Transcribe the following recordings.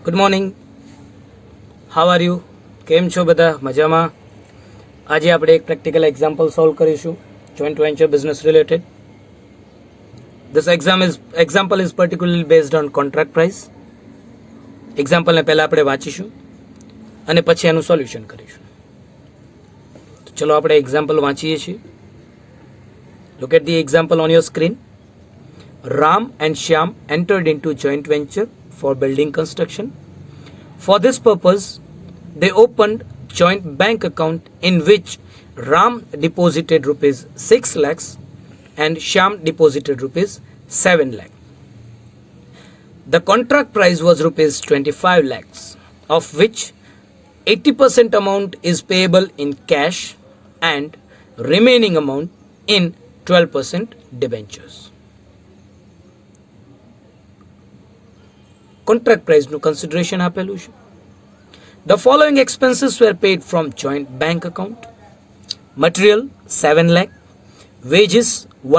Good morning. How are you? કેમ છો બધા? મજામાં? આજે આપણે એક પ્રેક્ટિકલ એક્ઝામ્પલ સોલ્વ કરીશું joint venture business related. This example is particularly based on contract price. એક્ઝામ્પલને પહેલાં આપણે વાંચીશું અને પછી એનું સોલ્યુશન કરીશું. તો ચલો આપણે એક્ઝામ્પલ વાંચીએ છીએ. Look at the example on your screen. Ram and Shyam entered into joint venture for building construction. For this purpose, they opened joint bank account in which Ram deposited rupees 6 lakhs and Shyam deposited rupees 7 lakh. The contract price was rupees 25 lakhs, of which 80% amount is payable in cash and remaining amount in 12% debentures. Contract price નું consideration આપેલું છે. The following expenses were paid from joint bank account. Material 7 lakh, wages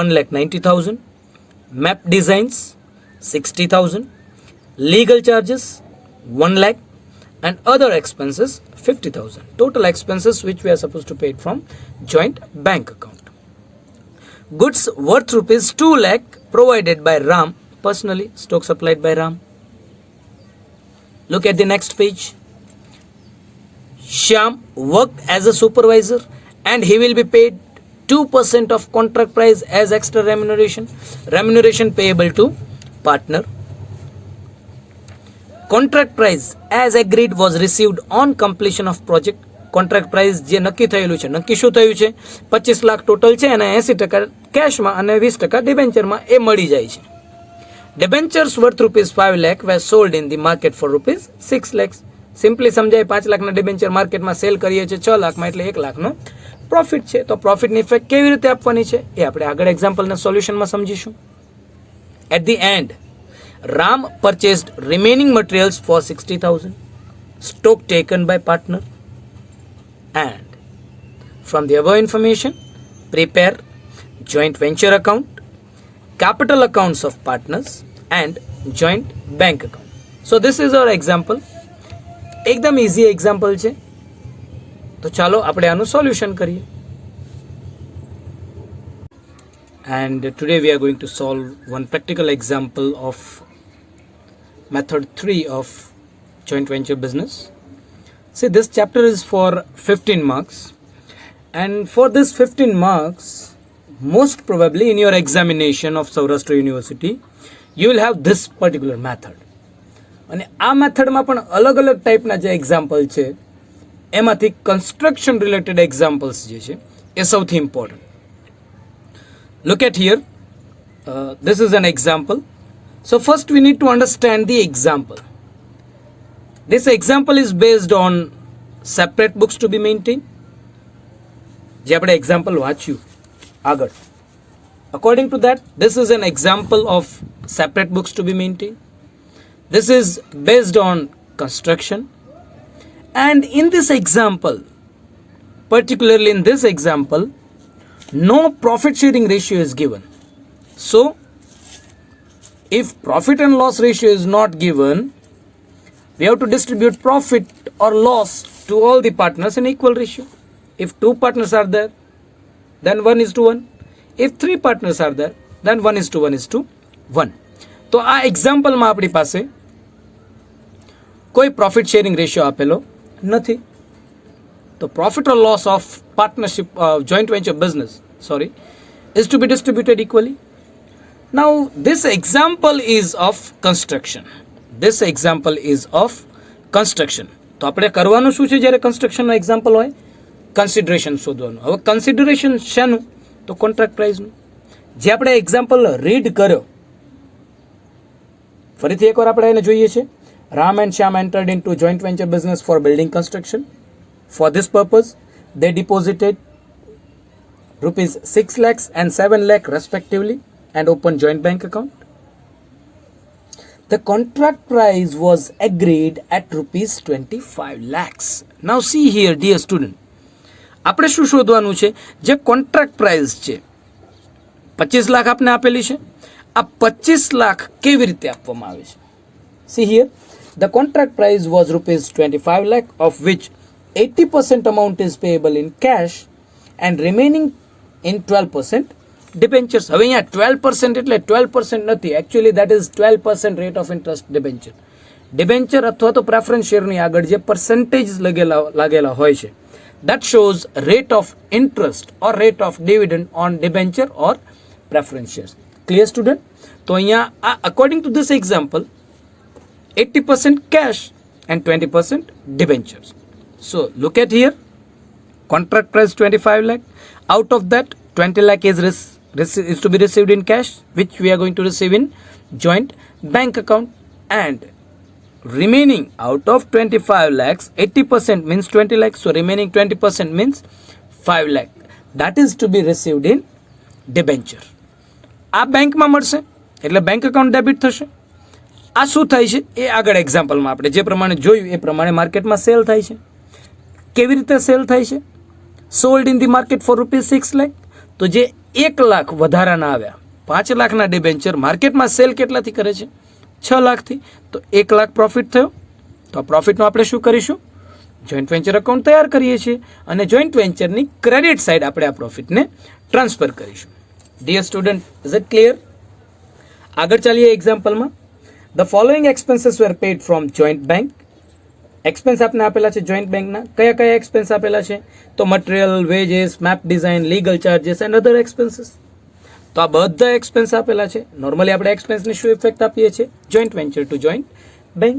1,90,000, map designs 60,000, legal charges 1 lakh and other expenses 50,000. Total expenses which we are supposed to pay from joint bank account. Goods worth rupees 2 lakh provided by Ram personally, stock supplied by Ram. Look at the next page. Shyam worked as a supervisor and he will be paid 2% of contract price as extra remuneration. Remuneration payable to partner. Contract price as agreed was received on completion of project. Contract price જે નક્કી થયેલું છે, નક્કી શું થયું છે? 25 lakh total છે અને 80% કેશમાં અને 20% ડિબેન્ચરમાં એ મળી જાય છે. Debentures worth rupees 5 lakh were sold in the market for rupees 6 lakhs. Simply સમજાય 5 લાખના ડિબેન્ચર માર્કેટમાં સેલ કરીએ છીએ 6 લાખમાં એટલે 1 લાખનો પ્રોફિટ છે. તો પ્રોફિટની ઇફેક્ટ કેવી રીતે આપવાની છે એ આપણે આગળ એક્ઝામ્પલના સોલ્યુશનમાં સમજીશું. At the end, Ram purchased remaining materials for 60,000. Stock taken by partner. And from the above information, prepare joint venture account, capital accounts of partners and joint bank account. So this is our example. એકદમ easy example છે. તો ચાલો આપણે આનું solution કરીએ. And today we are going to solve one practical example of method 3 of joint venture business. See, this chapter is for 15 marks, and for this 15 marks, most probably in your examination of Saurashtra University, you will have this particular method. અને આ મેથડમાં પણ અલગ અલગ ટાઈપના જે example છે એમાંથી કન્સ્ટ્રક્શન રિલેટેડ એક્ઝામ્પલ્સ જે છે એ સૌથી important. Look at here, this is an example. So first we need to understand the example. This example is based on separate books to be maintained. જે આપણે એક્ઝામ્પલ વાંચ્યું આગળ, according to that, this is an example of separate books to be maintained. This is based on construction, and in this example, particularly in this example, no profit sharing ratio is given. So if profit and loss ratio is not given, we have to distribute profit or loss to all the partners in equal ratio. If 2 partners are there, then 1:1. If 3 partners are there, then 1:1. તો આ એક્ઝામ્પલમાં આપણી પાસે કોઈ profit sharing ratio આપેલો નથી. તો profit or loss of partnership joint venture business is to be distributed equally. Now this example is of construction. This example is of construction. તો આપણે કરવાનું શું છે જ્યારે કન્સ્ટ્રક્શનનો એક્ઝામ્પલ હોય? કન્સિડરેશન શોધવાનું. હવે કન્સિડરેશન શાનું? તો કોન્ટ્રાક્ટ પ્રાઇસનું. જે આપણે એક્ઝામ્પલ રીડ કર્યો, ફરીથી એકવાર આપણે એને જોઈએ છે. Ram and Shyam entered into joint venture business for building construction. For this purpose, they deposited rupees 6 lakhs and 7 lakh respectively and opened joint bank account. The contract price was agreed at rupees 25 lakhs. Now see here, dear student, આપણે શું શોધવાનું છે? જે contract price છે 25 લાખ આપને આપેલી છે. આ 25 લાખ કેવી રીતે આપવામાં આવે છે? C here, The contract price was rupees 25 lakh, of which 80% amount is payable in cash and remaining in 12% debentures. હવે અહીંયા 12% એટલે 12% નથી, actually that is 12% rate of interest debenture. Debenture અથવા તો preference share ની આગળ જે percentage લાગેલા હોય છે, that shows rate of interest or rate of dividend on debenture or preference shares. Clear student? તો અહીંયા according to this example 80% cash and 20% debentures. So look at here, contract price 25 lakh, out of that 20 lakh is to be received in cash, which we are going to receive in joint bank account, and remaining out of 25 lakhs 80% means 20 lakhs, so remaining 20% means 5 lakh, that is to be received in debenture. આ બેંકમાં મળશે એટલે bank account debit થશે. આ શું થાય છે એ આગળ એક્ઝામ્પલમાં આપણે જે પ્રમાણે જોયું એ પ્રમાણે માર્કેટમાં સેલ થાય છે. કેવી રીતે સેલ થાય છે? Sold in the market for ₹6 lakh. તો જે 1 લાખ વધારાના આવ્યા, 5 લાખના ડિબેન્ચર માર્કેટમાં સેલ કેટલાથી કરે છે? 6 લાખથી. તો 1 લાખ પ્રોફિટ થયો. તો આ પ્રોફિટનું આપણે શું કરીશું? જોઈન્ટ વેન્ચર અકાઉન્ટ તૈયાર કરીએ છીએ અને જોઈન્ટ વેન્ચરની ક્રેડિટ સાઇડ આપણે આ પ્રોફિટને ટ્રાન્સફર કરીશું. Dear student, is it clear? આગળ ચાલીએ એક્ઝામ્પલમાં. The following expenses were paid from joint bank. Expense આપને આપેલા છે જોઈન્ટ બેંકના. કયા કયા એક્સપેન્સ આપેલા છે? તો material, wages, map design, legal charges and other expenses. તો આ બધા એક્સપેન્સ આપેલા છે. નોર્મલી આપણે એક્સપેન્સની શું ઇફેક્ટ આપીએ છીએ? Joint venture to joint bank.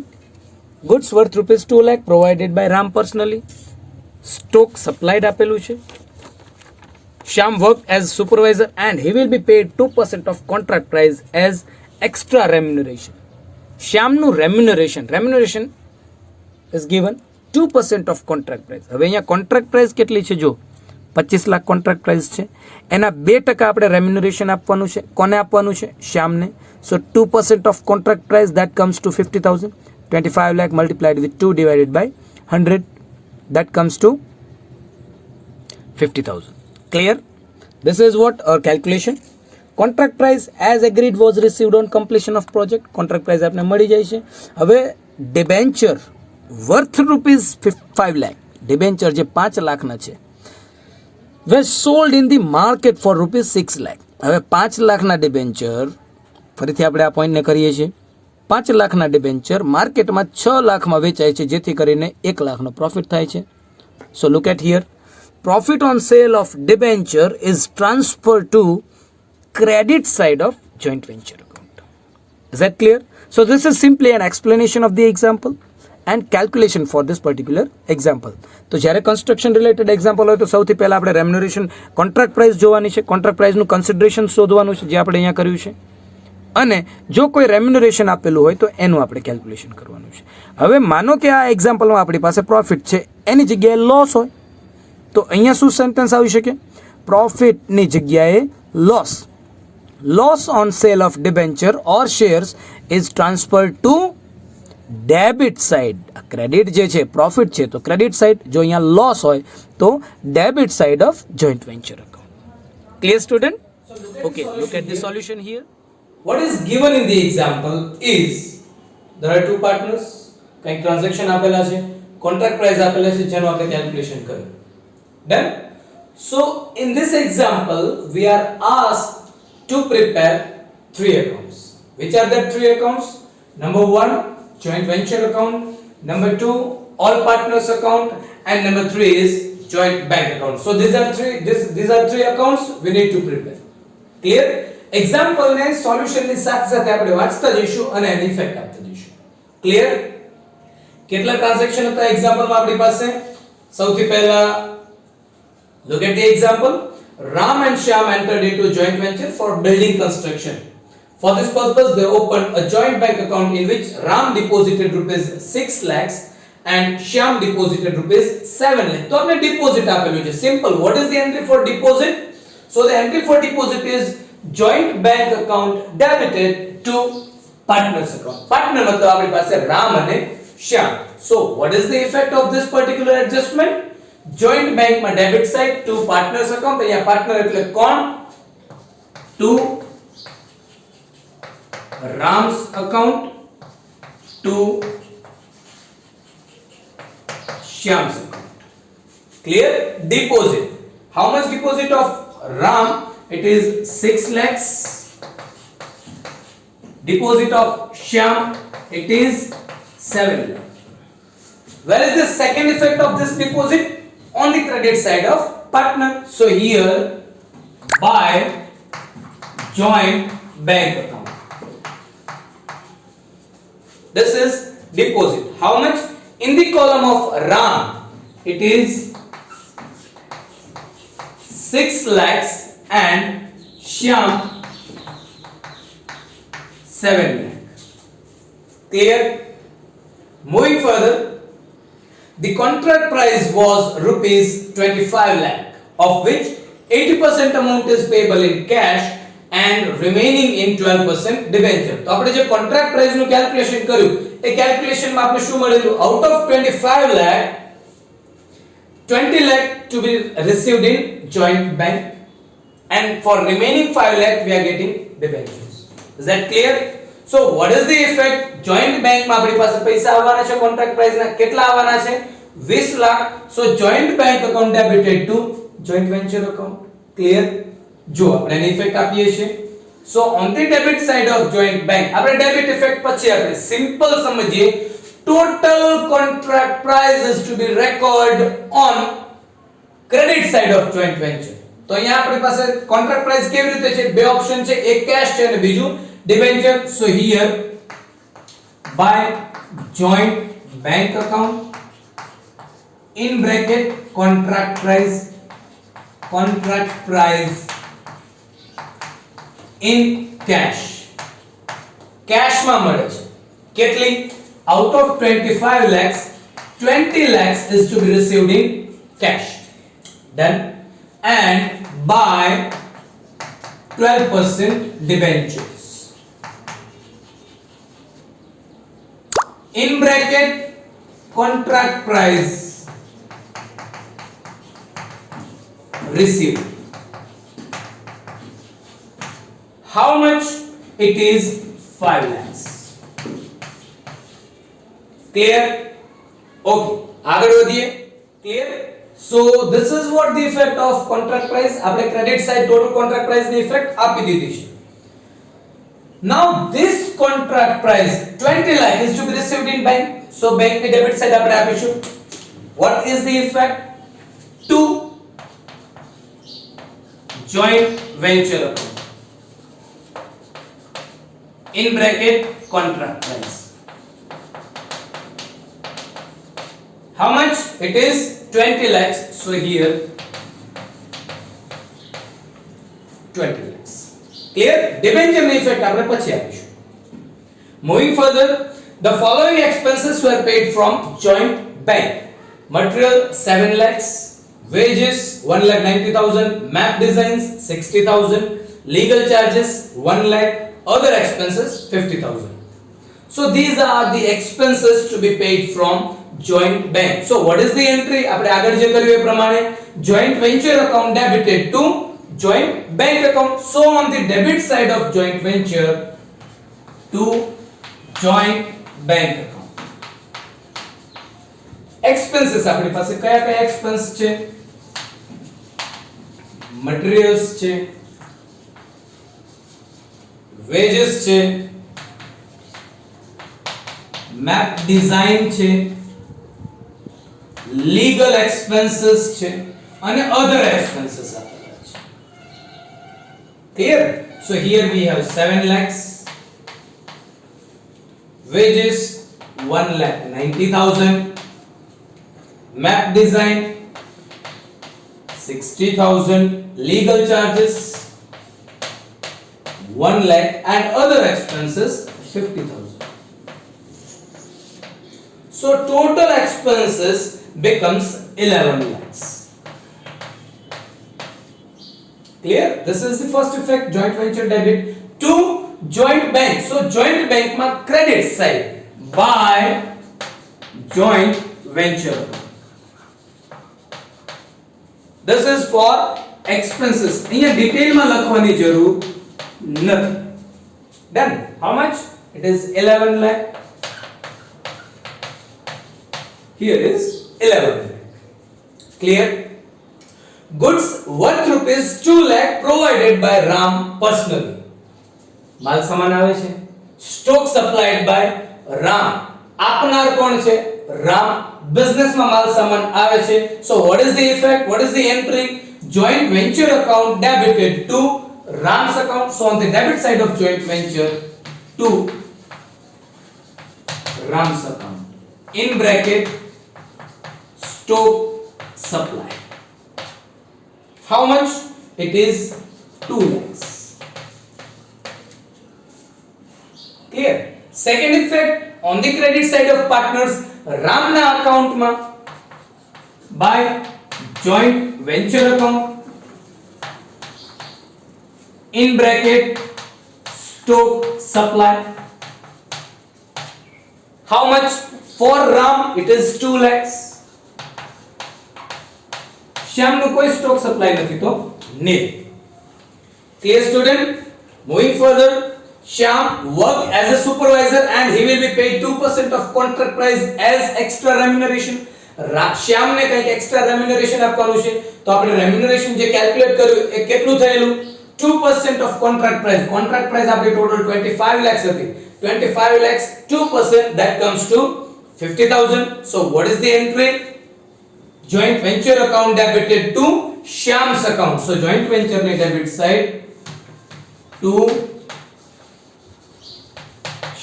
Goods worth ₹2 lakh provided by Ram personally. Stock supplied આપેલું છે. Shyam work as supervisor and he will be paid 2% of contract price as extra remuneration. શ્યામનું remuneration is given 2% of contract price. હવે અહીંયા contract price કેટલી છે? જો 25 lakh contract price છે, એના 2% આપણે રેમ્યુનરેશન આપવાનું છે. કોને આપવાનું છે? શ્યામને. સો 2% of contract price, that comes to 50,000. 25 lakh multiplied with 2 divided by 100, that comes to 50,000. Clear? This is what our calculation. Contract price as agreed was received on completion of project. Contract price આપને મળી જાય છે. હવે debenture worth ₹5 lakh, debenture જે 5 લાખના છે, were sold in the market for ₹6 lakh. હવે 5 લાખના debenture, ફરીથી આપણે આ પોઈન્ટને કરીએ છીએ, 5 લાખના debenture માર્કેટમાં 6 લાખમાં વેચાય છે, જેથી કરીને 1 લાખનો પ્રોફિટ થાય છે. So look at here, profit on sale of debenture is transferred to credit side of joint venture account. Is that clear? So this is simply an explanation of the example and calculation for this particular example. તો જ્યારે construction related example હોય તો સૌથી પહેલાં આપણે રેમ્યુનરેશન, contract price જોવાની છે, contract પ્રાઇસનું consideration શોધવાનું છે, જે આપણે અહીંયા કર્યું છે, અને જો કોઈ રેમ્યુનરેશન આપેલું હોય તો એનું આપણે કેલ્ક્યુલેશન કરવાનું છે. હવે માનો કે આ એક્ઝામ્પલમાં આપણી પાસે પ્રોફિટ છે, એની જગ્યાએ લોસ હોય, તો અહીંયા શું સેન્ટેન્સ આવી શકે? પ્રોફિટની જગ્યાએ loss. Loss on sale of debenture or shares is transferred to debit side. Credit જે છે પ્રોફિટ છે તો ક્રેડિટ સાઇડ, જો અહીંયા લોસ હોય તો debit side of joint venture account. Clear student? Okay, look at the solution here. What is given in the example is there are two partners, કંઈક transaction આપેલા છે, કોન્ટ્રાક્ટ પ્રાઇસ આપેલા છે, જેનો આપણે કેલ્ક્યુલેશન કર્યું. Done? So in this example we are asked to prepare 3 accounts. Which are the 3 accounts? Number 1, joint venture account. Number 2, all partners account. And number 3 is joint bank account. So these are three accounts we need to prepare. Clear? Example ને solution ની સાથે સાથે આપણે વાંચતા જઈશું અને એની effect આપતા જઈશું. ક્લિયર? કેટલા ટ્રાન્ઝેક્શન હતા એક્ઝામ્પલમાં આપણી પાસે? સૌથી પહેલા look at the example. Ram and Shyam entered into joint venture for building construction. For this purpose they opened a joint bank account in which Ram deposited ₹6 lakhs and Shyam deposited ₹7 lakhs. તો આપણે deposit આપેલું છે. Simple. What is the entry for deposit? So the entry for deposit is joint bank account debited to partners account. Partner મતલબ આપણી પાસે રામ અને શ્યામ. So what is the effect of this particular adjustment? Joint bank માં debit side to partners account. અહીંયા partner એટલે કોણ? To Ram's account to Shyam's account. Clear? Deposit. How much deposit of Ram? It is 6 lakhs. Deposit of Shyam, it is 7 lakhs. Where is the second effect of this deposit? On the credit side of partner. So here, by joint bank account. This is deposit. How much? In the column of Ram, it is 6 lakhs and Shyam 7 lakh. Clear? Moving further, the contract price was rupees 25 lakh, of which 80% amount is payable in cash and remaining in 12% debenture. તો આપણે જે contract price નું calculation કર્યું એ calculation માં આપણે શું મળેલું? Out of 25 lakh 20 lakh to be received in joint bank and for remaining 5 lakh we are getting debentures. Is that clear? So what is the effect? Joint bank માં આપણી પાસે પૈસા આવવાના છે કોન્ટ્રાક્ટ પ્રાઇસ ના કેટલા આવવાના છે? 20 lakh. So joint bank account debited to joint venture account. Clear? જો આપણે એની ઇફેક્ટ આપીએ છીએ. So on the debit side of joint bank આપણે ડેબિટ ઇફેક્ટ પછી આપણે સિમ્પલ સમજીએ. Total contract price is to be recorded on credit side of joint venture. તો અહીંયા આપણી પાસે કોન્ટ્રાક્ટ પ્રાઇસ કેવી રીતે છે? બે ઓપ્શન છે, એક કેશ છે અને બીજું debenture. So here by joint bank account in bracket contract price in cash માં મળે છે કેટલી? out of 25 lakhs 20 lakhs is to be received in cash. Done. And by 12% debentures in bracket contract price received. How much? It is 5 lakhs. Clear? Okay. આગળ વધીએ. Clear? So this is what the effect of contract price. આપણે credit side total contract price ની effect આપી દીધી છે. Now this contract price 20 lakh is to be received in bank. So bank ની debit side આપણે આપીશું. What is the effect? To joint venture account in bracket contract price. How much? It is 20 lakhs. So here 20 lakhs. Clear? Debenture effect આપણે પછી આપીશું. Moving further, the following expenses were paid from joint bank. Material 7 lakhs, wages 1,90,000, map designs 60,000, legal charges 1 lakh, other expenses 50,000. So these are the expenses to be paid from joint bank. So what is the entry? આપણે આગળ જે કર્યું એ પ્રમાણે joint venture account debited to joint bank account. So on the debit side of joint venture to joint bank account. Expenses આપણી પાસે કયા કયા expense છે? Materials છે, wages છે, map design છે, legal expenses છે અને other expenses આપેલા છે. Clear? So here we have 7 lakhs, wages 1,90,000, map design 60,000, legal charges 1 lakh and other expenses 50,000. So total expenses becomes 11 lakhs. Clear? This is the first effect, joint venture debit to joint bank. So joint bank ma credit side by joint venture. This is for expenses. અહીંયા detail માં લખવાની જરૂર નથી. Done. How much? It is 11 lakh. Here is 11 lakh. Clear? Goods worth rupees 2 lakh provided by Ram personally. માલ સામાન આવે છે. Stock supplied by Ram. આપનાર કોણ છે? Ram. Business માં માલ સામાન આવે છે. So what is the effect? What is the entry? Joint venture account debited to Ram's account. So on the debit side of joint venture to Ram's account. In bracket stock supply. How much? It is 2 lakhs. Clear? Second effect, on the credit side of partners, Ramna account ma by joint venture account in bracket stock supply. How much? For Ram it is 2 lakhs. Shyam no कोई stock supply नहीं तो nil. Clear student? Moving further, Shyam work as a supervisor and he will be paid 2% of contract price as extra remuneration. શ્યામ ને કઈક extra રેમ્યુનરેશન આપવાનું છે તો આપણે રેમ્યુનરેશન જે કેલ્ક્યુલેટ કર્યું એ કેટલું થયેલું 2% of contract price. Contract price આપણી ટોટલ 25 lakhs હતી. 25 lakhs 2% that comes to 50,000. So what is the entry? Joint venture account debited to Shyam's account. So joint venture ne debit side to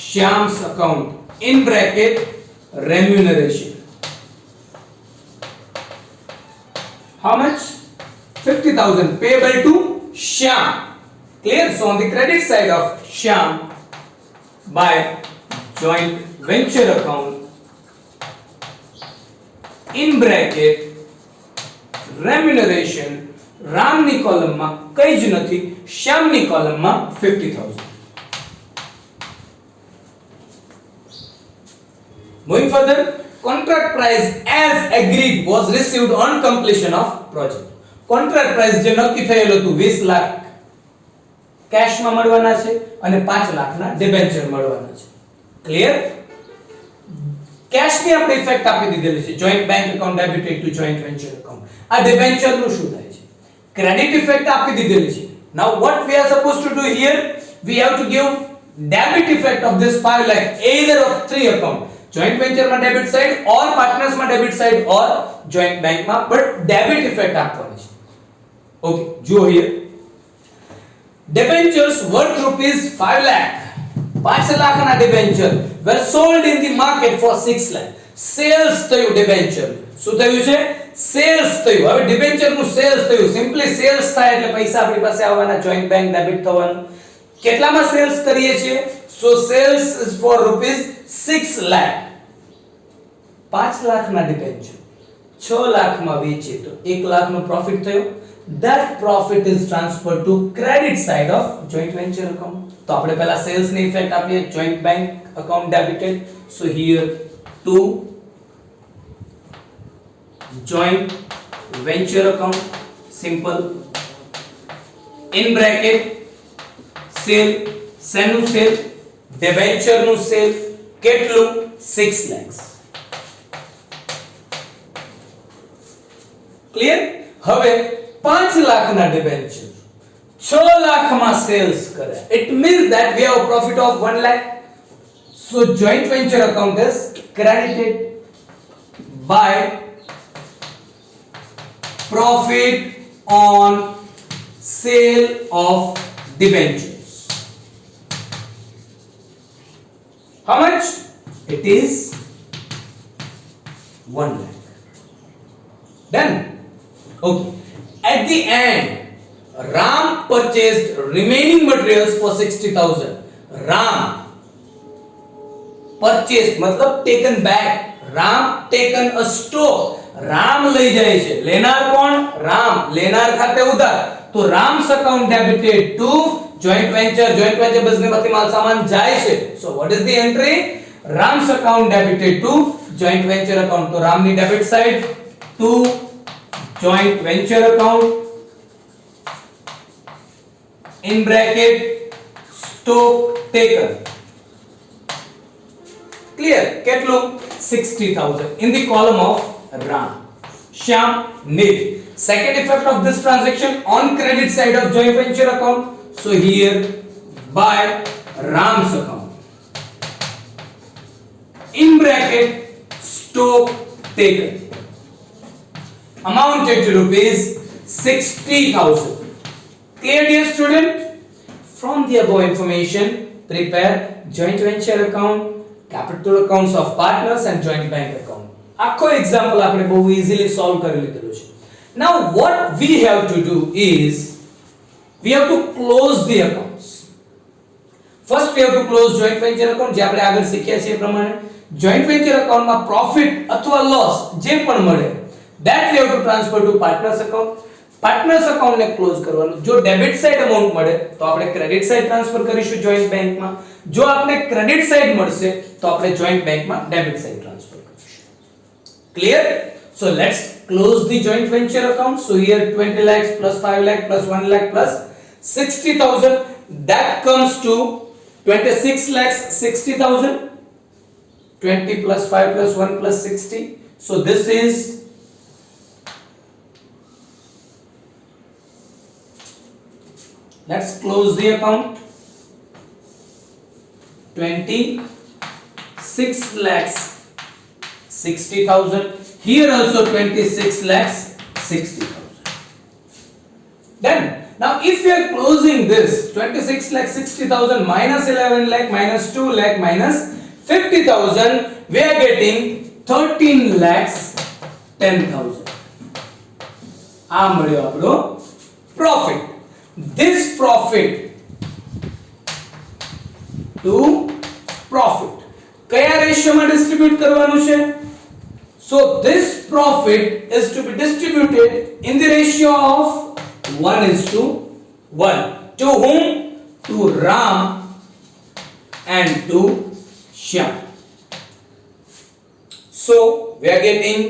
Shyam's account in bracket remuneration. How much? 50,000 payable to Shyam. Clear? So on the credit side of Shyam by joint venture account in bracket remuneration, Ram ની column માં કઈ જ નથી, શ્યામ ની column માં 50,000. Moving further, contract price as agreed was received on completion of project. Contract price જે નક્કી થયેલું હતું 20 લાખ કેશ માં મળવાના છે અને 5 લાખના ડિબેન્ચર મળવાના છે. ક્લિયર? કેશ ની આપણે ઇફેક્ટ આપી દીધેલી છે. Joint bank account debited to joint venture account. આ ડિબેન્ચર નું શું થાય છે? ક્રેડિટ ઇફેક્ટ આપી દીધેલી છે. Now what we are supposed to do here? We have to give debit effect of this 5 lakh either of three account. Joint venture માં debit side or partners માં debit side or joint bank માં, but debit effect આપવાની છે. Okay, જો here debentures worth rupees 5 lakh 5 લાખના debenture were sold in the market for 6 lakh. Sales થયું debenture. શું થયું છે? Sales થયું. હવે debenture નું sales થયું. Simply sales થાય એટલે પૈસા આપણી પાસે આવવાના, joint bank debit થવાનું. કેટલામાં sales કરીએ છીએ? So sales is for rupees 6 lakh. 5 લાખના debenture 6 લાખમાં વેચીએ તો 1 લાખનો profit થયો. That profit is transferred to credit side of joint venture account. તો આપણે પહેલા sales ની ઇફેક્ટ આપીએ, joint bank account debited. So here to joint venture account, simple, in bracket sale, શેનું sale? debenture નું sale. કેટલું? 6 lakhs. Clear? હવે 5 લાખના debenture 6 લાખમાં સેલ્સ કરે. It means that we have a profit of 1 lakh. So joint venture account is credited by profit on sale of debentures. How much? It is 1 lakh. Done? Okay. At the end, Ram purchased remaining materials for 60,000. Ram purchased मतलब taken back. Ram taken a stock. Ram લઈ જાય છે. લેનાર કોણ? Ram. લેનાર ખાતે ઉધાર. તો Ram's account debited to joint venture. Joint venture business માંથી માલ સામાન જાય છે. So what is the entry? Ram's account debited to joint venture account. તો Ram ની debit side to joint venture account in bracket stock taken. Clear? કેટલું? 60,000 in the column of Ram. Shyam, Nit. Second effect of this transaction on credit side of joint venture account. So here by Ram's account. In bracket, stock taken. Amounted to rupees 60,000. Clear, dear student? From the above information, prepare joint venture account, capital accounts of partners and joint bank account. આખો example આપણે બહુ easily solve કરી લીધેલું છે. Now what we have to do is we have to close the accounts. First we have to close joint venture account જે આપણે આગળ શીખ્યા છે એ પ્રમાણે joint venture account માં profit અથવા loss જે પણ મળે that we have to transfer to partners account. Partners account ને ક્લોઝ કરવાનું. જો ડેબિટ સાઈડ અમાઉન્ટ મળે તો આપણે ક્રેડિટ સાઈડ ટ્રાન્સફર કરીશું જોઈન્ટ બેંકમાં. જો આપણે ક્રેડિટ સાઈડ મળશે તો આપણે જોઈન્ટ બેંકમાં ડેબિટ સાઈડ ટ્રાન્સફર કરીશું. Clear? So let's close the joint venture account. So here 20 lakhs plus 5 lakh plus 1 lakh plus 60,000, that comes to 26 lakhs 60,000. 20 plus 5 plus 1 plus 60. So this is let's close the account. 26 lakhs 60,000. Here also 26 lakhs 60,000. Then now if we are closing this 26 lakh 60,000 minus 11 lakh minus 2 lakh minus 50,000, we are getting 13 lakhs 10,000. આ મળ્યો આપણો profit. This profit to profit કયા રેશિયોમાં distribute કરવાનું છે? So this profit is to be distributed in the ratio of 1:1. To whom? To Ram and to Shyam. So we are getting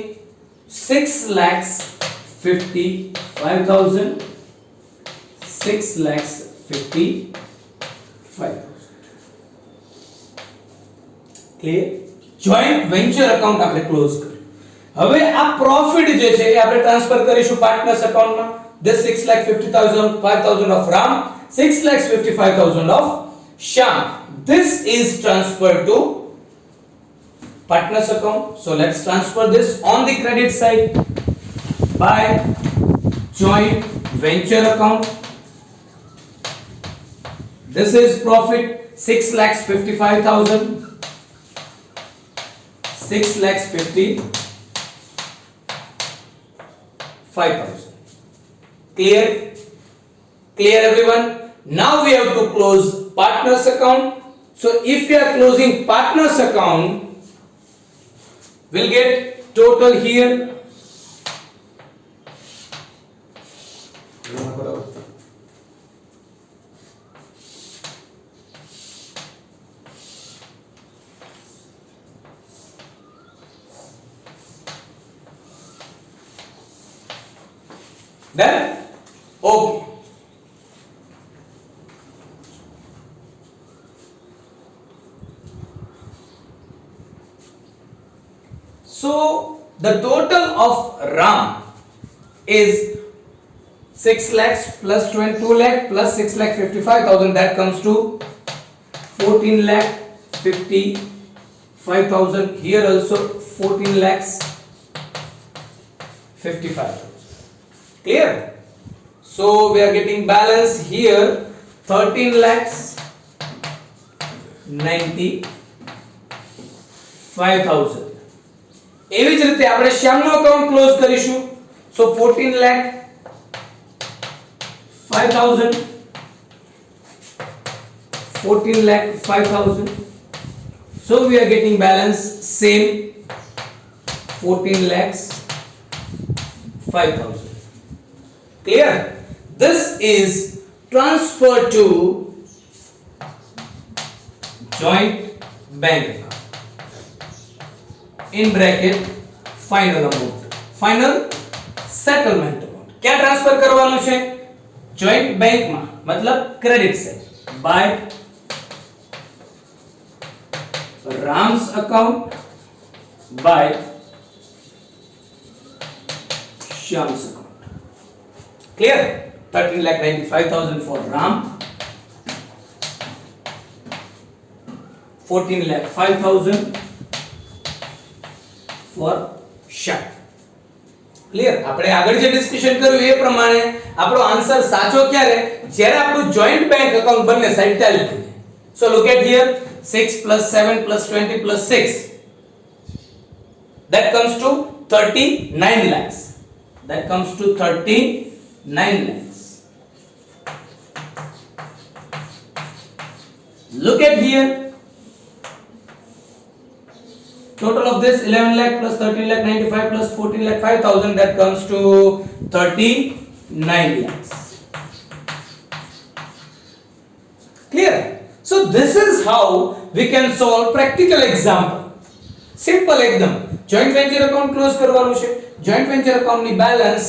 6,55,000. 6,55,000. Clear? Joint venture account આપણે close કર્યું. હવે આ profit જે છે એ આપણે ટ્રાન્સફર કરીશું પાર્ટનર્સ અકાઉન્ટમાં. This 6,50,000 of Ram, 6,55,000 of Shyam. This is transferred to partners account. So let's transfer this on the credit side by joint venture account. This is profit 6,55,000. 6,55,000. Clear? Clear everyone? Now we have to close partners account. So if we are closing partners account, we'll get total here then okay. So the total of Ram is 6 lakhs plus 22 lakh plus 6,55,000, that comes to 14 lakh 55,000. Here also 14 lakhs 55,000. Clear? So we are getting balance here 13 lakhs 95,000. એવી જ રીતે આપણે શ્યામનો account close કરીશું. So 14 lakh 5,000, 14 lakh 5,000. So we are getting balance same 14 lakhs 5,000. Clear? This is transfer to joint bank account. In bracket final amount, final settlement amount. क्या transfer करवानो છે? joint bank માં, मतलब credit side by Ram's account by Shyam's account. Clear? 13,95,000 for Ram, 14,05,000 for Shyam. Clear? આપણે આગળ જે discussion કર્યું એ પ્રમાણે આપણો આન્સર સાચો ક્યારે? જ્યારે આપણું જોઈન્ટ બેંક એકાઉન્ટ બંને સાઈડ ટેલી થઈ જાય. સો look at here 6 plus 7 plus 20 plus 6, that comes to 39 lakhs. That comes to 39 lakhs. Look at here, total of this 11 lakh plus 13 lakh 95 plus 14 lakh 5,000, that comes to 39 lakhs. Clear? So this is how we can solve practical example. Simple એકદમ. joint venture account close કરવાનું છે, joint venture account ની balance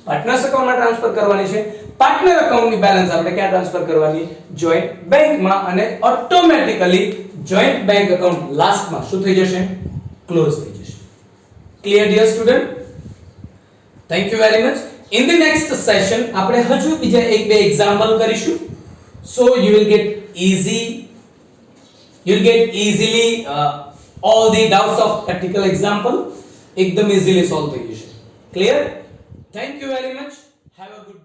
partners account માં transfer કરવાની છે, partner account ની balance આપણે ક્યાં ટ્રાન્સફર કરવાની? joint bank માં, અને automatically joint bank account last માં શું થઈ જશે? ક્લોઝ થઈ જશે. Clear dear student? Thank you very much. In the next session આપણે હજુ બીજા એક બે એક્ઝામ્પલ કરીશું. So you will get easily all the doubts of practical example ekdam easily solve થઈ જશે. Clear? Thank you very much. Have a good day.